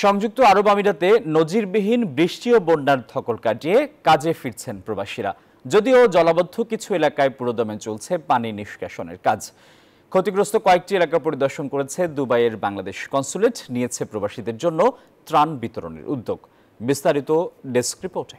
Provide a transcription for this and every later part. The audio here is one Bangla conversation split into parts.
সংযুক্ত আরব আমিরাতে নজিরবিহীন বৃষ্টি ও বন্যার ধকল কাটিয়ে কাজে ফিরছেন প্রবাসীরা। যদিও জলাবদ্ধ কিছু এলাকায় পুরোদমে চলছে পানি নিষ্কাশনের কাজ। ক্ষতিগ্রস্ত কয়েকটি এলাকা পরিদর্শন করেছে দুবাইয়ের বাংলাদেশ কনসুলেট, নিয়েছে প্রবাসীদের জন্য ত্রাণ বিতরণের উদ্যোগ। বিস্তারিত ডেস্ক রিপোর্টে।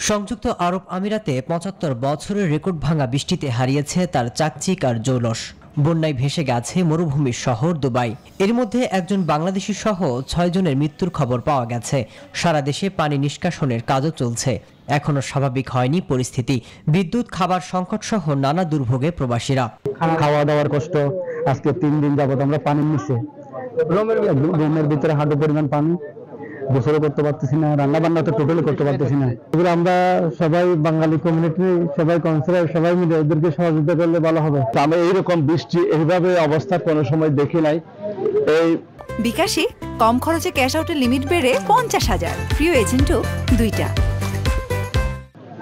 সংযুক্ত আরব আমিরাতে ৭৫ বছরের রেকর্ড ভাঙা বৃষ্টিতে হারিয়েছে তার চাকচিক আর জৌলস। বন্যায় ভেসে গেছে মরুভূমির শহর দুবাই। এর মধ্যে একজন বাংলাদেশি সহ ৬ জনের মৃত্যুর খবর পাওয়া গেছে। সারা দেশে পানি নিষ্কাশনের কাজও চলছে। এখনো স্বাভাবিক হয়নি পরিস্থিতি। বিদ্যুৎ, খাবার সংকট সহ নানা দুর্ভোগে প্রবাসীরা। খাওয়া দাওয়ার কষ্ট। আজকে ৩ দিন যাবত আমরা পানির নিচে, রুমের ভিতরে হাঁটু পরিমাণ পানি, গোসল করতে পারতেছি না, রান্না বান্না তো টোটালি করতে পারতেছি না। এগুলো আমরা সবাই বাঙালি কমিউনিটি, সবাই কাউন্সিলর, সবাই মিলে ওদেরকে সহযোগিতা করলে ভালো হবে। আমরা এইরকম বৃষ্টি এইভাবে অবস্থা কোনো সময় দেখি নাই। এই বিকাশে কম খরচে ক্যাশ আউটের লিমিট বেড়ে ৫০,০০০, প্রিয় এজেন্টও ২টা।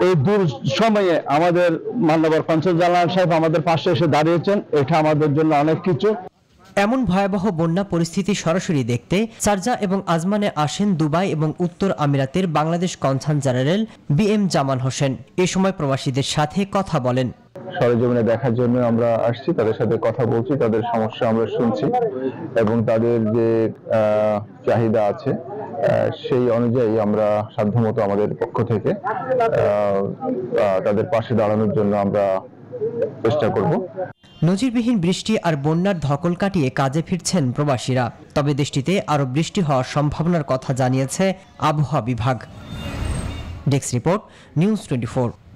এই দূর সময়ে আমাদের মান্যবর কনসুল জেনারেল সাহেব আমাদের পাশে এসে দাঁড়িয়েছেন, এটা আমাদের জন্য অনেক কিছু। এমন ভয়াবহ বন্যা পরিস্থিতি সরাসরি দেখতে শারজাহ এবং আজমানে আসেন দুবাই এবং উত্তর আমিরাতের Bangladesh consul general BM Jamal Hossain. এ সময় প্রবাসীদের সাথে কথা বলেন। সরেজমিনে দেখার জন্য আমরা আসছি, তাদের সাথে কথা বলছি, তাদের সমস্যা আমরা শুনছি এবং তাদের যে চাহিদা আছে সেই অনুযায়ী আমরা সাধ্যমতো আমাদের পক্ষ থেকে তাদের পাশে দাঁড়ানোর জন্য আমরা চেষ্টা করব। নজিরবিহীন বৃষ্টি আর বন্যার ধকল কাটিয়ে কাজে ফিরছেন প্রবাসীরা। তবে দেশটিতে আরও বৃষ্টি হওয়ার সম্ভাবনার কথা জানিয়েছে আবহাওয়া বিভাগ। Desk report, news 24।